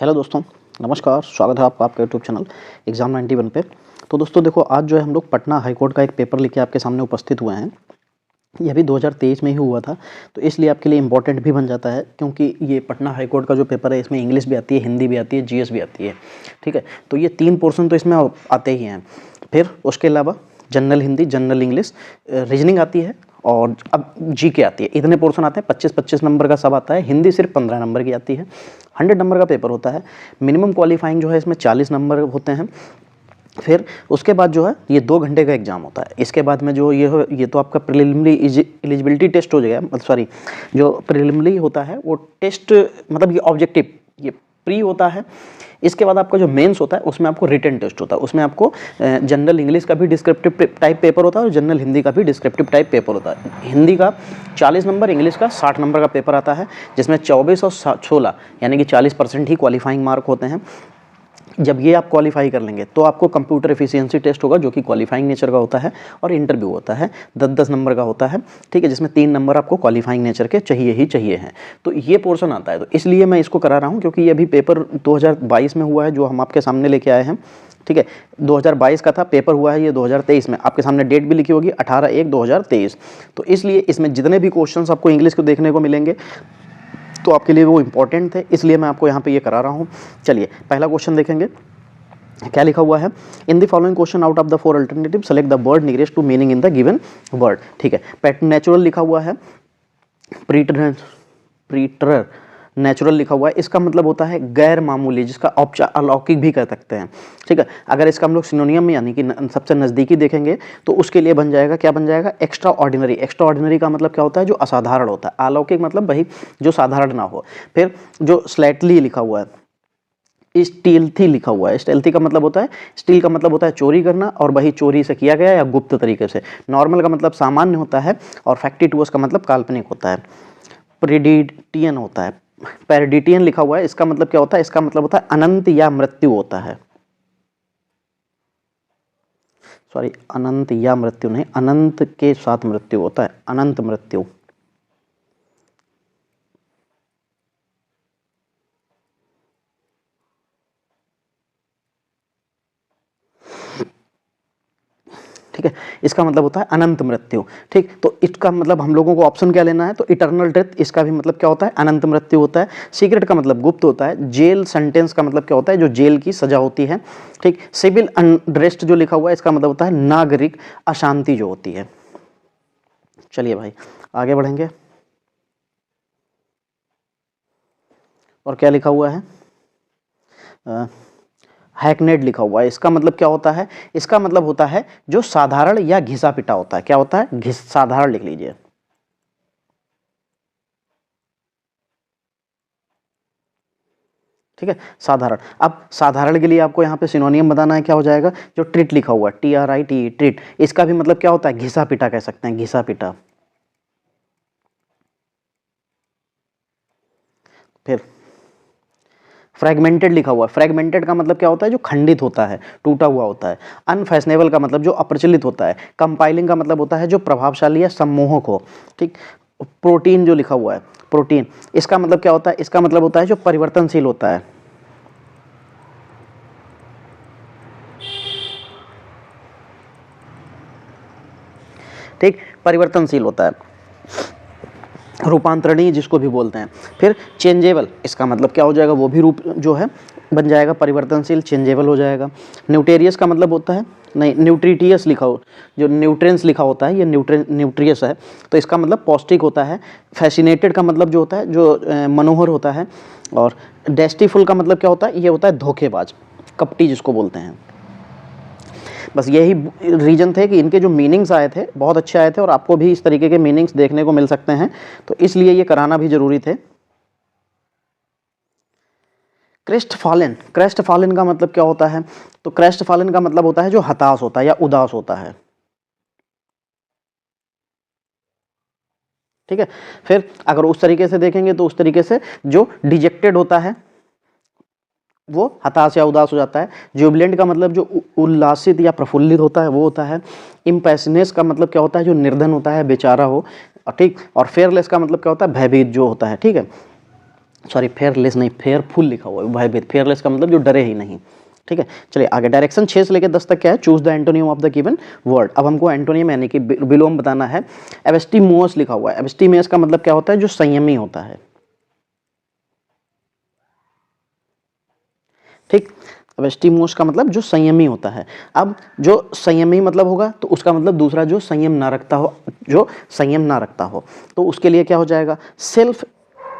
Hello दोस्तों, नमस्कार। स्वागत है आपका आपके यूट्यूब चैनल एग्ज़ाम 91 पे। तो दोस्तों देखो, आज जो है हम लोग पटना हाई कोर्ट का एक पेपर लेके आपके सामने उपस्थित हुए हैं। ये भी 2023 में ही हुआ था, तो इसलिए आपके लिए इम्पोर्टेंट भी बन जाता है, क्योंकि ये पटना हाई कोर्ट का जो पेपर है इसमें इंग्लिश भी आती है, हिंदी भी आती है, जीएस भी आती है। ठीक है, तो ये 3 पोर्शन तो इसमें आते ही हैं। फिर उसके अलावा general Hindi, general English, reasoning आती है और अब जीके आती है। इतने पोर्शन आते हैं, 25-25 नंबर का सब आता है। हिंदी सिर्फ 15 नंबर की आती है। 100 नंबर का पेपर होता है। मिनिमम क्वालिफाइंग जो है इसमें 40 नंबर होते हैं। फिर उसके बाद जो है ये 2 घंटे का एग्जाम होता है। इसके बाद में जो ये तो आपका प्रिलिमिनरी एलिजिबिलिटी टेस्ट हो जाएगा, मतलब सॉरी, जो प्रिलिमिनरी होता है वो टेस्ट, मतलब ये ऑब्जेक्टिव, ये प्री होता है। इसके बाद आपका जो मेंस होता है उसमें आपको रिटन टेस्ट होता है। उसमें आपको जनरल इंग्लिश का भी डिस्क्रिप्टिव टाइप पेपर होता है और जनरल हिंदी का भी डिस्क्रिप्टिव टाइप पेपर होता है। हिंदी का 40 नंबर, इंग्लिश का 60 नंबर का पेपर आता है, जिसमें 24 और 16 यानी कि 40% ही क्वालिफाइंग मार्क होते हैं। जब ये आप क्वालिफाई कर लेंगे तो आपको कंप्यूटर एफिशिएंसी टेस्ट होगा, जो कि क्वालिफाइंग नेचर का होता है, और इंटरव्यू होता है 10-10 नंबर का होता है। ठीक है, जिसमें 3 नंबर आपको क्वालिफाइंग नेचर के चाहिए ही चाहिए हैं। तो ये पोर्शन आता है, तो इसलिए मैं इसको करा रहा हूँ, क्योंकि ये अभी पेपर 2022 में हुआ है जो हम आपके सामने लेके आए हैं। ठीक है, 2022 का था, पेपर हुआ है ये 2023 में। आपके सामने डेट भी लिखी होगी 18/1/2023। तो इसलिए इसमें जितने भी क्वेश्चंस आपको इंग्लिश के देखने को मिलेंगे तो आपके लिए वो इंपॉर्टेंट थे, इसलिए मैं आपको यहाँ पे ये करा रहा हूँ। चलिए पहला क्वेश्चन देखेंगे। क्या लिखा हुआ है? In the following question out of the 4 alternative select the word nearest to meaning in the given word. ठीक है, पेट नेचुरल लिखा हुआ है, प्रीटर नेचुरल लिखा हुआ है। इसका मतलब होता है गैर मामूली, जिसका अलौकिक भी कह सकते हैं। ठीक है, अगर इसका हम लोग सिनोनियम यानी कि सबसे नज़दीकी देखेंगे तो उसके लिए बन जाएगा, क्या बन जाएगा? Extra ordinary. एक्स्ट्रा ऑर्डिनरी का मतलब क्या होता है? जो असाधारण होता है। अलौकिक मतलब वही जो साधारण ना हो। फिर जो स्लाइटली लिखा हुआ है, स्टील्थी लिखा हुआ है। स्टील्थी का मतलब होता है, स्टील का मतलब होता है चोरी करना, और वही चोरी से किया गया या गुप्त तरीके से। नॉर्मल का मतलब सामान्य होता है, और फैक्टिटुअस का मतलब काल्पनिक होता है। प्रेडिटियन होता है। पैरडिटियन लिखा हुआ है, इसका मतलब क्या होता है? इसका मतलब होता है अनंत या मृत्यु होता है। सॉरी, अनंत या मृत्यु नहीं, अनंत के साथ मृत्यु होता है, अनंत मृत्यु। ठीक है, इसका मतलब होता है अनंत मृत्यु। ठीक, तो इसका मतलब हम लोगों को ऑप्शन क्या लेना है? तो इटर्नल डेथ, इसका भी मतलब क्या होता है? अनंत मृत्यु होता है। सीक्रेट का मतलब गुप्त होता है। जेल सेंटेंस का मतलब क्या होता है? जो जेल की सजा होती है। ठीक, सिविल अनरेस्ट जो लिखा हुआ है इसका मतलब होता है नागरिक अशांति जो होती है। चलिए भाई आगे बढ़ेंगे। और क्या लिखा हुआ है? हैकनेड लिखा हुआ है। इसका मतलब क्या होता है? इसका मतलब होता है जो साधारण या घिसा पिटा होता है। क्या होता है? साधारण लिख लीजिए। ठीक है, साधारण। अब साधारण के लिए आपको यहाँ पे सिनोनियम बताना है, क्या हो जाएगा? जो ट्रीट लिखा हुआ है, TRIT, ट्रीट, इसका भी मतलब क्या होता है? घिसा पिटा कह सकते हैं, घिसा पिटा। फिर फ्रैगमेंटेड लिखा हुआ है। फ्रैगमेंटेड का मतलब क्या होता है? जो खंडित होता है, टूटा हुआ होता है। अनफैशनेबल का मतलब जो अप्रचलित होता है। कंपाइलिंग का मतलब होता है जो प्रभावशाली या सम्मोहक हो। ठीक, प्रोटीन जो लिखा हुआ है, प्रोटीन, इसका मतलब क्या होता है? इसका मतलब होता है जो परिवर्तनशील होता है। ठीक, परिवर्तनशील होता है, रूपांतरणीय जिसको भी बोलते हैं। फिर चेंजेबल, इसका मतलब क्या हो जाएगा? वो भी रूप जो है बन जाएगा परिवर्तनशील, चेंजेबल हो जाएगा। न्यूटेरियस का मतलब होता है, नहीं, न्यूट्रिटियस लिखा हो, जो न्यूट्रिएंट्स लिखा होता है ये न्यूट्रियस है, तो इसका मतलब पौष्टिक होता है। फैसिनेटेड का मतलब जो होता है जो मनोहर होता है। और डेस्टीफुल का मतलब क्या होता है? ये होता है धोखेबाज, कपटी जिसको बोलते हैं। बस यही रीजन थे कि इनके जो मीनिंग्स आए थे बहुत अच्छे आए थे, और आपको भी इस तरीके के मीनिंग्स देखने को मिल सकते हैं, तो इसलिए ये कराना भी जरूरी थे। क्रेस्ट फॉलन, क्रेस्ट फॉलन का मतलब क्या होता है? तो क्रेस्ट फॉलन का मतलब होता है जो हताश होता है या उदास होता है। ठीक है, फिर अगर उस तरीके से देखेंगे तो उस तरीके से जो डिजेक्टेड होता है वो हताश या उदास हो जाता है। जुबिलेंट का मतलब जो उल्लासित या प्रफुल्लित होता है वो होता है। इम्पैशनेस का मतलब क्या होता है? जो निर्धन होता है, बेचारा हो। ठीक, और फेयरलेस का मतलब क्या होता है? भयभीत जो होता है। ठीक है, सॉरी फेयरलेस नहीं, फेयरफुल लिखा हुआ है, भयभीत। फेयरलेस का मतलब जो डरे ही नहीं, ठीक है। चलिए आगे, डायरेक्शन 6 से लेकर 10 तक क्या है, choose the antonym of the given word. अब हमको एंटोनियम यानी कि विलोम बताना है। एब्स्टीमोस लिखा हुआ है, एब्स्टीमियस का मतलब क्या होता है, जो संयमी होता है, ठीक। एब्स्टीमोस का मतलब जो संयमी होता है। अब जो संयमी मतलब होगा तो उसका मतलब दूसरा जो संयम ना रखता हो, जो संयम ना रखता हो, तो उसके लिए क्या हो जाएगा, सेल्फ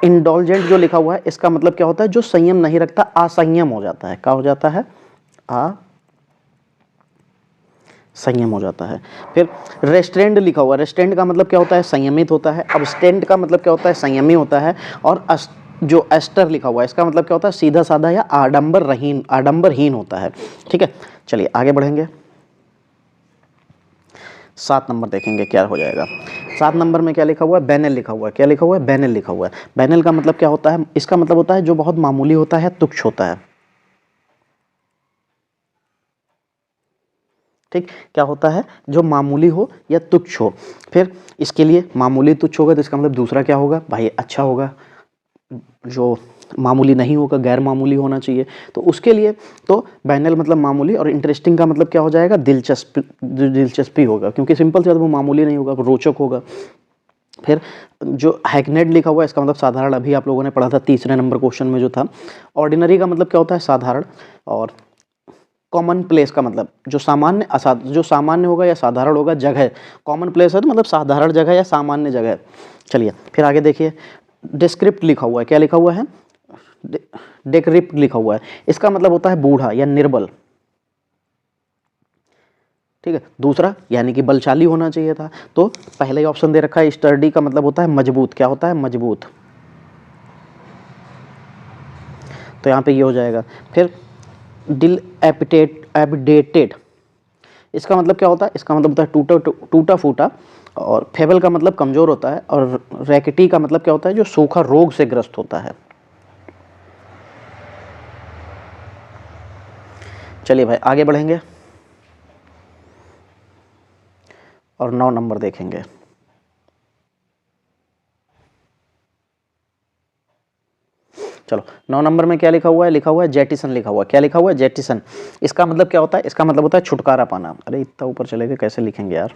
इंडोलजेंट जो लिखा हुआ है इसका मतलब क्या होता है, जो संयम नहीं रखता, असंयम हो जाता है। क्या हो जाता है, संयम हो जाता है। फिर रेस्ट्रेंड लिखा हुआ है, रेस्ट्रेंड का मतलब क्या होता है, संयमित होता है। अब्स्टेंड का मतलब क्या होता है, संयमी होता है। और जो एस्टर लिखा हुआ है इसका मतलब क्या होता है, सीधा साधा या आडंबरहीन होता है, ठीक है। चलिए आगे बढ़ेंगे, 7 नंबर देखेंगे क्या हो जाएगा। 7 नंबर में क्या लिखा हुआ है, बैनल लिखा हुआ है। क्या लिखा हुआ है, बैनल लिखा हुआ है। बैनल का मतलब क्या होता है, इसका मतलब होता है जो बहुत मामूली होता है, तुच्छ होता है, ठीक। क्या होता है, जो मामूली हो या तुच्छ हो। फिर इसके लिए मामूली तुच्छ होगा तो इसका मतलब दूसरा क्या होगा भाई, अच्छा होगा। जो मामूली नहीं होगा, गैर मामूली होना चाहिए। तो उसके लिए तो बैनल मतलब मामूली, और इंटरेस्टिंग का मतलब क्या हो जाएगा, दिलचस्पी होगा, क्योंकि सिंपल से वो मामूली नहीं होगा, रोचक होगा। फिर जो हैकनेड लिखा हुआ है इसका मतलब साधारण, अभी आप लोगों ने पढ़ा था तीसरे नंबर क्वेश्चन में जो था। ऑर्डिनरी का मतलब क्या होता है, साधारण। और कॉमन प्लेस का मतलब जो सामान्य होगा या साधारण होगा, जगह। कॉमन प्लेस है तो मतलब साधारण जगह या सामान्य जगह। चलिए फिर आगे देखिए, डिस्क्रिप्ट लिखा हुआ है। क्या लिखा हुआ है, डेक्रिप्ट लिखा हुआ है। इसका मतलब होता है बूढ़ा या निर्बल, ठीक है। दूसरा यानी कि बलशाली होना चाहिए था, तो पहले ही ऑप्शन दे रखा है। स्टर्डी का मतलब होता है मजबूत। क्या होता है, मजबूत, तो यहाँ पे ये हो जाएगा। फिर डिल एपिडेटेड, इसका मतलब क्या होता है, इसका मतलब होता है टूटा फूटा। और फेबल का मतलब कमजोर होता है। और रैकेटी का मतलब क्या होता है, जो सूखा रोग से ग्रस्त होता है। चलिए भाई आगे बढ़ेंगे और 9 नंबर देखेंगे। चलो 9 नंबर में क्या लिखा हुआ है, लिखा हुआ है जेटिसन लिखा हुआ है। क्या लिखा हुआ है, जेटिसन। इसका मतलब क्या होता है, इसका मतलब होता है छुटकारा पाना। अरे इतना ऊपर चले गए, कैसे लिखेंगे यार,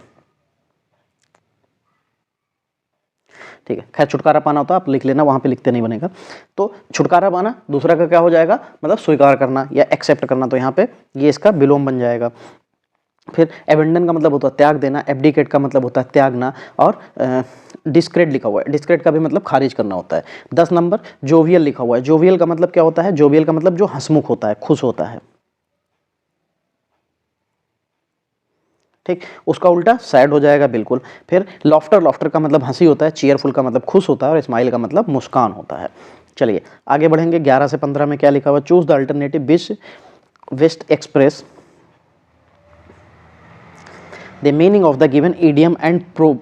ठीक है। खैर छुटकारा पाना होता है, आप लिख लेना, वहां पे लिखते नहीं बनेगा। तो छुटकारा पाना, दूसरा का क्या हो जाएगा, मतलब स्वीकार करना या एक्सेप्ट करना, तो यहाँ पे ये इसका विलोम बन जाएगा। फिर एबेंडन का मतलब होता है त्याग देना, एब्डिकेट का मतलब होता है त्यागना। और डिस्क्रेड लिखा हुआ है, डिस्क्रेड का भी मतलब खारिज करना होता है। 10 नंबर जोवियल लिखा हुआ है। जोवियल का मतलब क्या होता है, जोवियल का मतलब जो हंसमुख होता है, खुश होता है, ठीक। उसका उल्टा सैड हो जाएगा, बिल्कुल। फिर लॉफ्टर, लॉफ्टर का मतलब हंसी होता है। चीयरफुल का मतलब खुश होता है। और स्माइल का मतलब मुस्कान होता है। चलिए आगे बढ़ेंगे, 11 से 15 में क्या लिखा हुआ, choose the alternative best express the meaning of the given idiom and pro,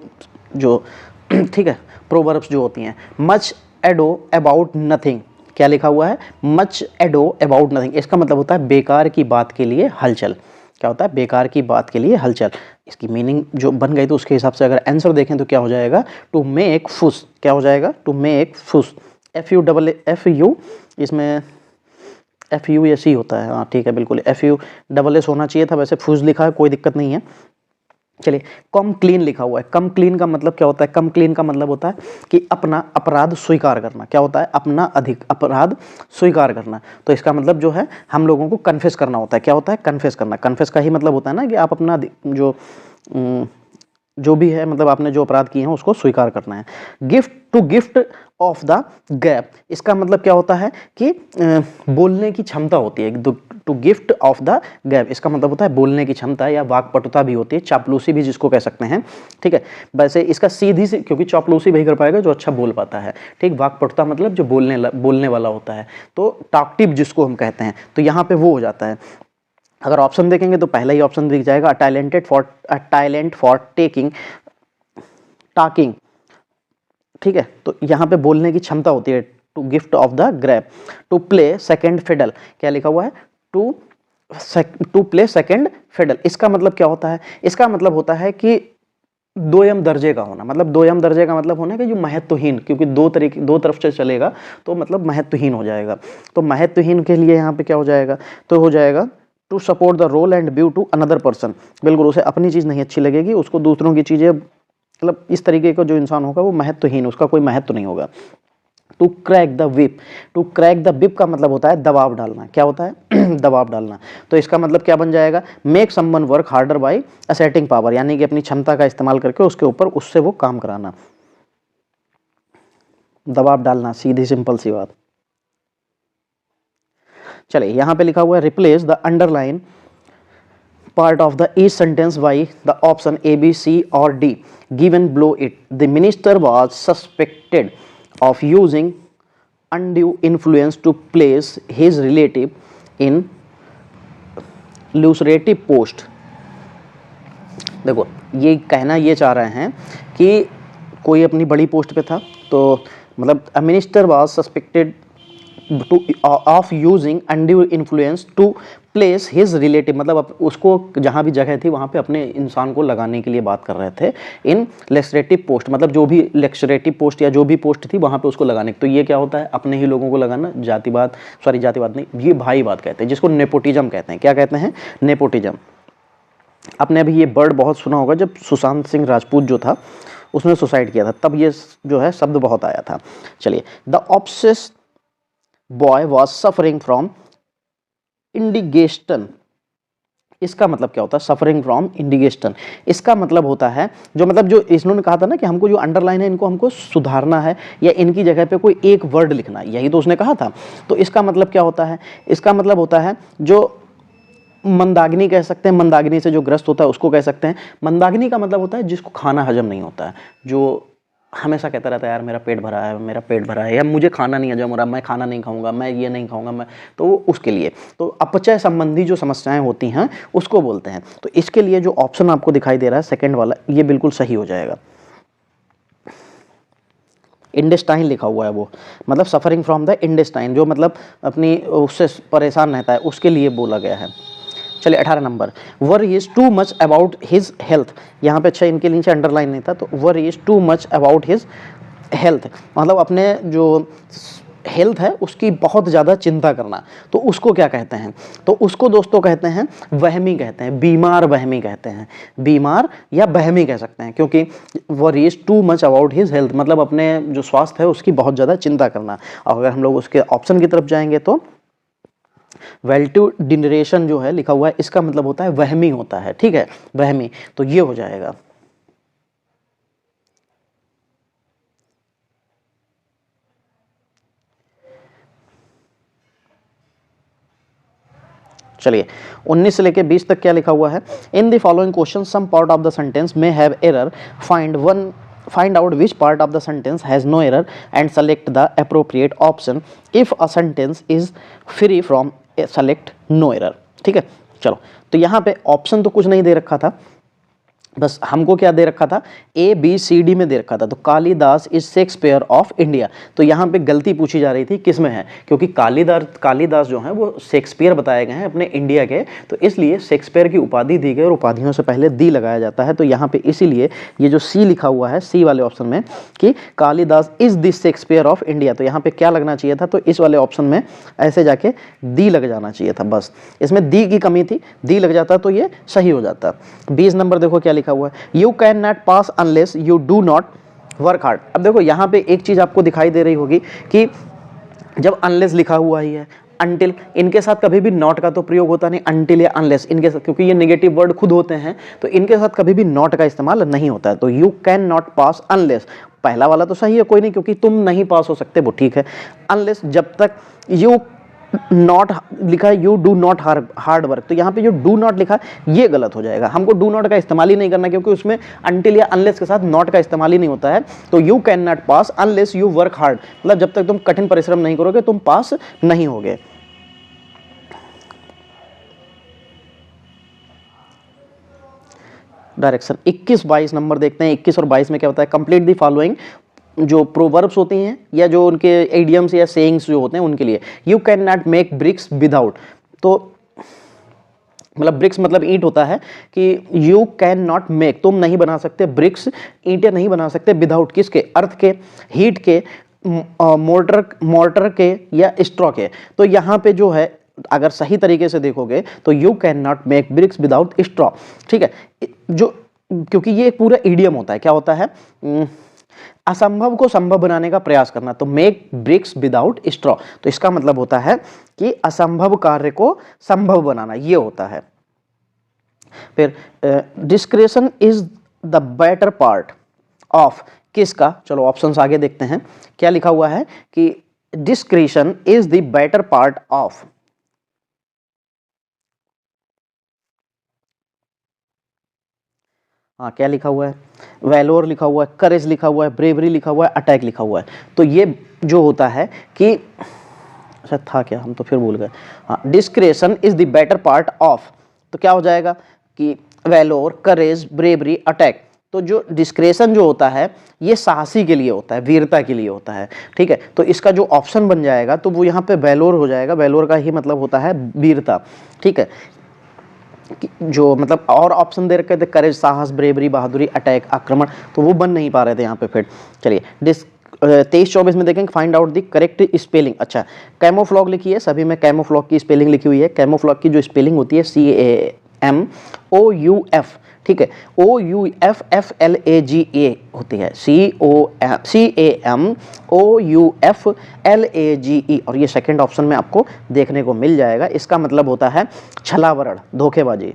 जो ठीक है, प्रोवर्ब्स जो होती हैं। Much ado about nothing. क्या लिखा हुआ है, मच एडो अबाउट नथिंग। इसका मतलब होता है बेकार की बात के लिए हलचल। क्या होता है, बेकार की बात के लिए हलचल। इसकी मीनिंग जो बन गई तो उसके हिसाब से अगर आंसर देखें तो क्या हो जाएगा, टू मेक फुस। क्या हो जाएगा, टू मेक फुस। FU इसमें FUS होता है, हाँ ठीक है, बिल्कुल FUSS होना चाहिए था, वैसे फुस लिखा है, कोई दिक्कत नहीं है। चलिए कम क्लीन लिखा हुआ है। कम क्लीन का मतलब क्या होता है, कम क्लीन का मतलब होता है कि अपना अपराध स्वीकार करना। क्या होता है, अपना अधिक अपराध स्वीकार करना। तो इसका मतलब जो है, हम लोगों को कन्फेस करना होता है। क्या होता है, कन्फेस करना। कन्फेस का ही मतलब होता है ना कि आप अपना जो भी है, मतलब आपने जो अपराध किए हैं उसको स्वीकार करना है। गिफ्ट ऑफ द गैप, इसका मतलब क्या होता है कि बोलने की क्षमता होती है। To gift of the gab, इसका मतलब होता है बोलने की क्षमता या वाकपटुता भी होती है, चापलूसी भी जिसको कह सकते हैं, ठीक है। वैसे इसका सीधी सी, क्योंकि चापलूसी वही कर पाएगा जो अच्छा बोल पाता है, ठीक। वाकपटुता मतलब जो बोलने वाला होता है, तो टॉकटिव जिसको हम कहते हैं, तो यहाँ पे वो हो जाता है। अगर ऑप्शन देखेंगे तो पहला ही ऑप्शन दिख जाएगा, टैलेंट फॉर टेकिंग टॉकिंग, ठीक है। तो यहाँ पे बोलने की क्षमता होती है, to gift of the grab. To play second fiddle, क्या लिखा हुआ है, टू प्ले सेकेंड फिडल। इसका मतलब क्या होता है, इसका मतलब होता है कि दोयम दर्जे का होना, मतलब दोयम दर्जे का मतलब होना कि जो महत्वहीन, क्योंकि दो तरफ से चलेगा तो मतलब महत्वहीन हो जाएगा। तो महत्वहीन के लिए यहाँ पे क्या हो जाएगा, तो हो जाएगा to support the role and view to another person. बिल्कुल, उसे अपनी चीज़ नहीं अच्छी लगेगी, उसको दूसरों की चीज़ें, मतलब इस तरीके का जो इंसान होगा वो महत्वहीन, उसका कोई महत्व नहीं होगा। To crack the whip, to crack the whip का मतलब होता है दबाव डालना। क्या होता है दबाव डालना। तो इसका मतलब क्या बन जाएगा, make someone work harder by asserting power, यानी कि अपनी क्षमता का इस्तेमाल करके उसके ऊपर उससे वो काम कराना, दबाव डालना, सीधी सिंपल सी बात। चलिए यहां पे लिखा हुआ है replace the underline part of the each sentence by the option A, B, C or D given below it. The minister was suspected of using undue influence to place his relative in lucrative post. देखो ये कहना ये चाह रहे हैं कि कोई अपनी बड़ी पोस्ट पे था, तो मतलब a minister was suspected of using undue influence to place his relative, मतलब उसको जहाँ भी जगह थी वहाँ पे अपने इंसान को लगाने के लिए बात कर रहे थे इन लेक्सरेटिव पोस्ट, मतलब जो भी लेक्सरेटिव पोस्ट या जो भी पोस्ट थी वहाँ पे उसको लगाने। तो ये क्या होता है, अपने ही लोगों को लगाना, जातिवाद, सॉरी जातिवाद नहीं, ये भाईवाद कहते हैं, जिसको नेपोटिज्म कहते हैं। क्या कहते हैं, नेपोटिज्म। आपने अभी ये वर्ड बहुत सुना होगा, जब सुशांत सिंह राजपूत जो था उसने सुसाइड किया था, तब ये जो है शब्द बहुत आया था। चलिए, the obsessed boy was suffering from indigestion, इसका मतलब क्या होता है, सफरिंग फ्रॉम इंडिगेशन, इसका मतलब होता है जो, मतलब जो इन्होंने कहा था ना कि हमको जो अंडरलाइन है इनको हमको सुधारना है या इनकी जगह पे कोई एक वर्ड लिखना है, यही तो उसने कहा था। तो इसका मतलब क्या होता है, इसका मतलब होता है जो मंदाग्नि कह सकते हैं, मंदाग्नि से जो ग्रस्त होता है उसको कह सकते हैं। मंदाग्नि का मतलब होता है जिसको खाना हजम नहीं होता है, जो हमेशा कहता रहता है यार मेरा पेट भरा है, मेरा पेट भरा है, या मुझे खाना नहीं हजम हो रहा, मैं खाना नहीं खाऊंगा, मैं ये नहीं खाऊंगा, मैं, तो उसके लिए तो अपचय संबंधी जो समस्याएं होती हैं उसको बोलते हैं। तो इसके लिए जो ऑप्शन आपको दिखाई दे रहा है सेकंड वाला, ये बिल्कुल सही हो जाएगा। इंडेस्टाइन लिखा हुआ है वो, मतलब सफरिंग फ्रॉम द इंडेस्टाइन, जो मतलब अपनी उससे परेशान रहता है, उसके लिए बोला गया है। चलिए 18 number, worry is too much about his health, यहाँ पे अच्छा इनके नीचे अंडरलाइन नहीं था, तो worry is too much about his health, मतलब अपने जो हेल्थ है उसकी बहुत ज़्यादा चिंता करना, तो उसको क्या कहते हैं, तो उसको दोस्तों कहते हैं वहमी, कहते हैं बीमार, वहमी कहते हैं, बीमार या वहमी कह सकते हैं, क्योंकि worry is too much about his health, मतलब अपने जो स्वास्थ्य है उसकी बहुत ज़्यादा चिंता करना। और अगर हम लोग उसके ऑप्शन की तरफ जाएंगे तो वेल्टुडिनरेशन जो है लिखा हुआ है, इसका मतलब होता है वहमी होता है, ठीक है, वहमी, तो ये हो जाएगा। चलिए 19 से लेके 20 तक क्या लिखा हुआ है, in the following question some part of the sentence में have error, find out which part of the sentence has no error and select the appropriate option. If a sentence is free from select no error, ठीक है। चलो, तो यहाँ पे option तो कुछ नहीं दे रखा था, बस हमको क्या दे रखा था, ए बी सी डी में दे रखा था। तो Kalidas is Shakespeare of India, तो यहाँ पे गलती पूछी जा रही थी किस में है, क्योंकि कालिदास जो है वो शेक्सपियर बताए गए हैं अपने इंडिया के, तो इसलिए शेक्सपियर की उपाधि दी गई और उपाधियों से पहले दी लगाया जाता है। तो यहाँ पे इसीलिए ये जो सी लिखा हुआ है सी वाले ऑप्शन में कि Kalidas is the Shakespeare of India, तो यहाँ पे क्या लगना चाहिए था, तो इस वाले ऑप्शन में ऐसे जाके दी लग जाना चाहिए था, बस इसमें दी की कमी थी, दी लग जाता तो ये सही हो जाता। 20 नंबर देखो क्या लिखा हुआ है, you can not pass unless you do not work hard. अब देखो यहाँ पे एक चीज आपको दिखाई दे रही होगी कि जब अनलेस लिखा हुआ ही है, अनटिल, इनके साथ कभी भी नॉट का तो प्रयोग होता नहीं, अनटिल या अनलेस इनके साथ, क्योंकि ये नेगेटिव वर्ड खुद होते हैं, तो इनके साथ कभी भी नॉट का इस्तेमाल नहीं होता है। तो you can not pass unless, पहला वाला तो सही है, कोई नहीं, क्योंकि तुम नहीं पास हो सकते, वो ठीक है। अनलेस, जब तक यू नॉट लिखा है you do not hard work, तो यहाँ पे जो डू नॉट लिखा है ये गलत हो जाएगा, हमको डू नॉट का इस्तेमाल ही नहीं करना, क्योंकि उसमें अनटिल या अनलेस के साथ नॉट का इस्तेमाल ही नहीं होता है। तो you can not pass unless you work hard, मतलब जब तक तुम कठिन परिश्रम नहीं करोगे तुम पास नहीं होगे। डायरेक्शन 21-22 नंबर देखते हैं। 21 और 22 में क्या होता है, कंप्लीट द फॉलोइंग, जो प्रोवर्ब्स होती हैं या जो उनके एडियम्स या सेइंग्स जो होते हैं उनके लिए, you can not make bricks without, तो मतलब ब्रिक्स मतलब ईंट होता है कि यू कैन नॉट मेक, तुम नहीं बना सकते ब्रिक्स, ईंटें नहीं बना सकते विदाउट किसके, अर्थ के, हीट के, मोर्टर के या स्ट्रॉ के। तो यहाँ पे जो है अगर सही तरीके से देखोगे तो you can not make bricks without straw, ठीक है। जो क्योंकि ये एक पूरा इडियम होता है, क्या होता है, असंभव को संभव बनाने का प्रयास करना, तो मेक ब्रिक्स विदाउट स्ट्रॉ, तो इसका मतलब होता है कि असंभव कार्य को संभव बनाना, ये होता है। फिर discretion is the better part of किसका, चलो ऑप्शंस आगे देखते हैं क्या लिखा हुआ है कि discretion is the better part of, हाँ क्या लिखा हुआ है, वैलोर लिखा हुआ है, करेज लिखा हुआ है, ब्रेवरी लिखा हुआ है, अटैक लिखा हुआ है। तो ये जो होता है कि अच्छा था क्या, हम तो फिर भूल गए, हाँ discretion is the better part of, तो क्या हो जाएगा कि वैलोर, करेज, ब्रेवरी, अटैक। तो जो डिस्क्रेशन जो होता है ये साहसी के लिए होता है, वीरता के लिए होता है, ठीक है। तो इसका जो ऑप्शन बन जाएगा तो वो यहाँ पे वैलोर हो जाएगा, वैलोर का ही मतलब होता है वीरता, ठीक है। जो मतलब और ऑप्शन दे रखे थे करेज, साहस, ब्रेवरी, बहादुरी, अटैक, आक्रमण, तो वो बन नहीं पा रहे थे यहाँ पे। फिर चलिए 23-24 में देखेंगे find out the correct spelling. अच्छा कैमोफ्लॉग लिखी है, सभी में कैमोफ्लॉग की स्पेलिंग लिखी हुई है। कैमोफ्लॉग की जो स्पेलिंग होती है CAMOUF, ठीक है, OUFFLAGA होती है, CAMOUFLAGE, और ये सेकंड ऑप्शन में आपको देखने को मिल जाएगा। इसका मतलब होता है छलावरण, धोखेबाजी।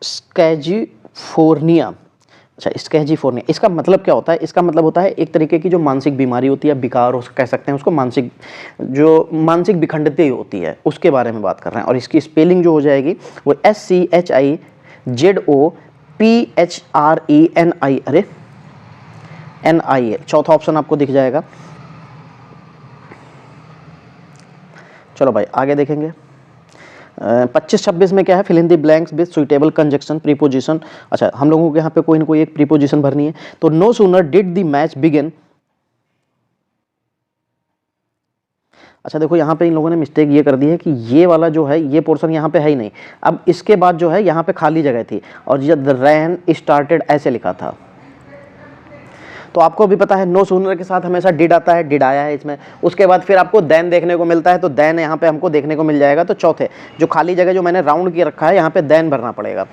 स्केजिफोर्निया, अच्छा स्केजिफोर्निया इसका मतलब क्या होता है, इसका मतलब होता है एक तरीके की जो मानसिक बीमारी होती है, विकार कह सकते हैं उसको, मानसिक जो मानसिक विखंडता होती है उसके बारे में बात कर रहे हैं। और इसकी स्पेलिंग जो हो जाएगी वो SCHIZOPHRENI, अरे NIA, चौथा ऑप्शन आपको दिख जाएगा। चलो भाई आगे देखेंगे 25-26 में क्या है, fill in the blanks with suitable conjunction preposition. अच्छा हम लोगों को यहाँ पे कोई ना कोई एक प्रीपोजिशन भरनी है। तो no sooner did the match begin, अच्छा देखो यहाँ पे इन लोगों ने मिस्टेक ये कर दी है कि ये वाला जो है ये पोर्शन यहाँ पे है ही नहीं। अब इसके बाद जो है यहाँ पे खाली जगह थी और द रैन स्टार्टेड ऐसे लिखा था। तो आपको भी पता है नो सूनर के साथ हमेशा डिड आता है, डिड आया है इसमें। उसके बाद फिर आपको देन देखने को मिलता है, तो देन यहाँ पे हमको देखने को मिल जाएगा। तो चौथे जो खाली जगह जो मैंने राउंड किया रखा है यहाँ पे देन भरना पड़ेगा।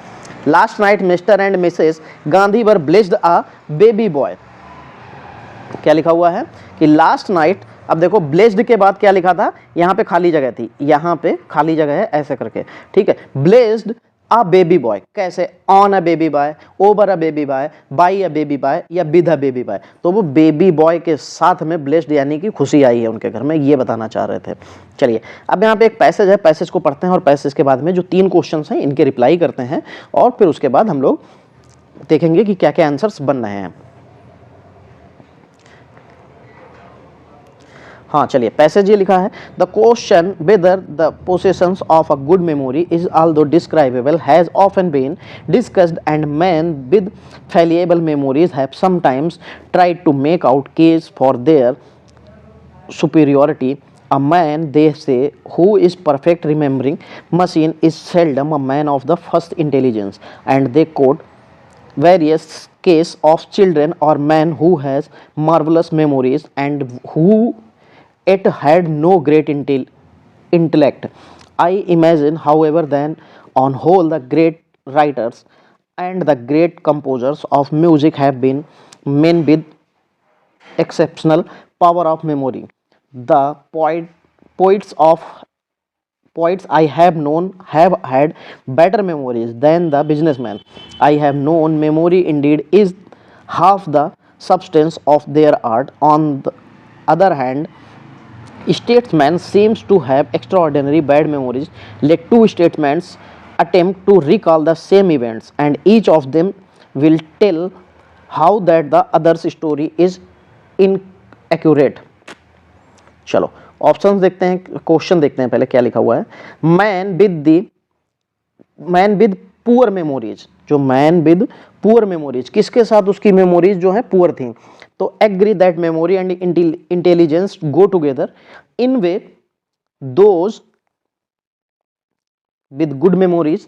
Last night mister and Mrs Gandhi were blessed a baby boy, क्या लिखा हुआ है कि लास्ट नाइट, अब देखो ब्लेस्ड के बाद क्या लिखा था, यहाँ पे खाली जगह थी, यहाँ पे खाली जगह है ऐसे करके, ठीक है। ब्लेस्ड अ बेबी बॉय, कैसे, on a baby boy, over a baby boy, by a baby boy या विद अ बेबी बॉय। तो वो बेबी बॉय के साथ में ब्लेस्ड यानी कि खुशी आई है उनके घर में, ये बताना चाह रहे थे। चलिए अब यहाँ पे एक पैसेज है, पैसेज को पढ़ते हैं और पैसेज के बाद में जो 3 क्वेश्चन हैं इनके रिप्लाई करते हैं और फिर उसके बाद हम लोग देखेंगे कि क्या क्या आंसर्स बन रहे हैं। हाँ चलिए पैसेज ये लिखा है, the question whether the possessions of a good memory is although describable has often been discussed and man with fallible memories have sometimes tried to make out case for their superiority. A man, they say, who is perfect remembering machine is seldom a man of the first intelligence, and they quote various case of children or man who has marvelous memories and who it had no great intellect. I imagine, however, then on whole the great writers and the great composers of music have been men with exceptional power of memory. The poets I have known have had better memories than the businessmen I have known. Memory indeed is half the substance of their art. On the other hand, statesmen seems to have extraordinary bad memories. Let two statesmen attempt to recall the same events, and each of them will tell how that the other's story is inaccurate. चलो options देखते हैं, question देखते हैं पहले क्या लिखा हुआ है। मैन विद पुअर मेमोरीज, जो मैन विद पुअर मेमोरीज किसके साथ उसकी मेमोरीज जो है पुअर थी। तो agree that memory and intelligence go together in way those with good memories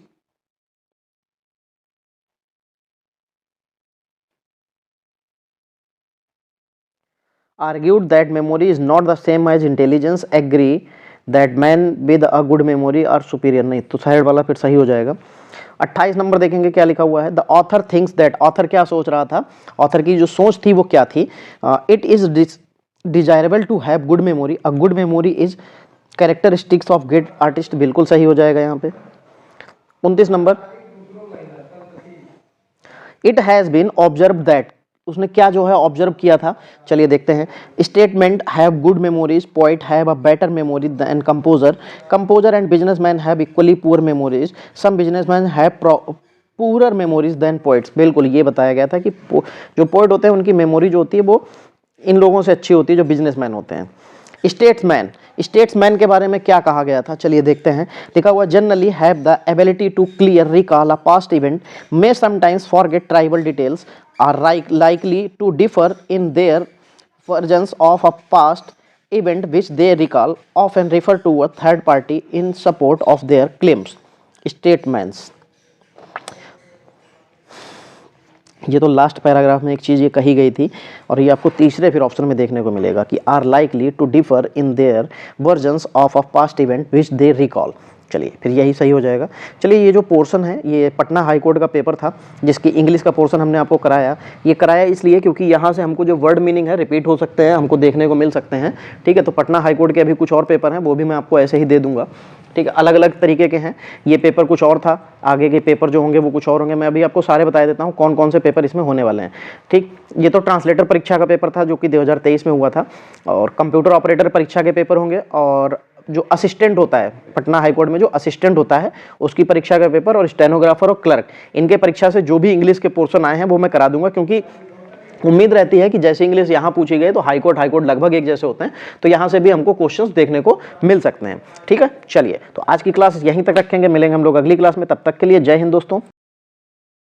argued that memory is not the same as intelligence, agree that men with a good memory are superior। नहीं तो side वाला फिर सही हो जाएगा। 28 number देखेंगे क्या लिखा हुआ है। The author thinks that, author क्या सोच रहा था, ऑथर की जो सोच थी वो क्या थी, it is desirable to have good memory, a good memory is characteristics of great artist, बिल्कुल सही हो जाएगा यहाँ पे। 29 number, it has been observe that, उसने क्या जो है ऑब्जर्व किया था, चलिए देखते हैं। Statement have good memories, poet have a better memory than composer, composer and businessman have equally poor memories, some businessman have poor memories than poets, बिल्कुल ये बताया गया था कि जो पोइट होते हैं उनकी मेमोरी जो होती है वो इन लोगों से अच्छी होती है जो बिजनेसमैन होते हैं। स्टेट्समैन, स्टेट्समैन के बारे में क्या कहा गया था, चलिए देखते हैं। लिखा हुआ generally have the ability to clear recall a past event, may sometimes forget trivial details, are likely to differ in their versions of a past event which they recall, often refer to a third party in support of their claims, statements। ये तो last paragraph में एक चीज़ ये कही गई थी और ये आपको तीसरे फिर ऑप्शन में देखने को मिलेगा कि are likely to differ in their versions of a past event which they recall, चलिए फिर यही सही हो जाएगा। चलिए ये जो पोर्शन है ये पटना हाई कोर्ट का पेपर था जिसकी इंग्लिश का पोर्शन हमने आपको कराया, ये कराया इसलिए क्योंकि यहाँ से हमको जो वर्ड मीनिंग है रिपीट हो सकते हैं, हमको देखने को मिल सकते हैं, ठीक है। तो पटना हाई कोर्ट के अभी कुछ और पेपर हैं वो भी मैं आपको ऐसे ही दे दूंगा, ठीक है, अलग अलग तरीके के हैं। ये पेपर कुछ और था, आगे के पेपर जो होंगे वो कुछ और होंगे। मैं अभी आपको सारे बता देता हूँ कौन कौन से पेपर इसमें होने वाले हैं, ठीक। ये तो ट्रांसलेटर परीक्षा का पेपर था जो कि 2023 में हुआ था, और कंप्यूटर ऑपरेटर परीक्षा के पेपर होंगे, और जो असिस्टेंट होता है पटना हाई कोर्ट में जो असिस्टेंट होता है उसकी परीक्षा का पेपर, और स्टेनोग्राफर और क्लर्क, इनके परीक्षा से जो भी इंग्लिश के पोर्शन आए हैं वो मैं करा दूंगा, क्योंकि उम्मीद रहती है कि जैसे इंग्लिश यहाँ पूछी गई तो हाई कोर्ट लगभग एक जैसे होते हैं, तो यहाँ से भी हमको क्वेश्चंस देखने को मिल सकते हैं, ठीक है। चलिए तो आज की क्लास यहीं तक रखेंगे, मिलेंगे हम लोग अगली क्लास में, तब तक के लिए जय हिंद दोस्तों।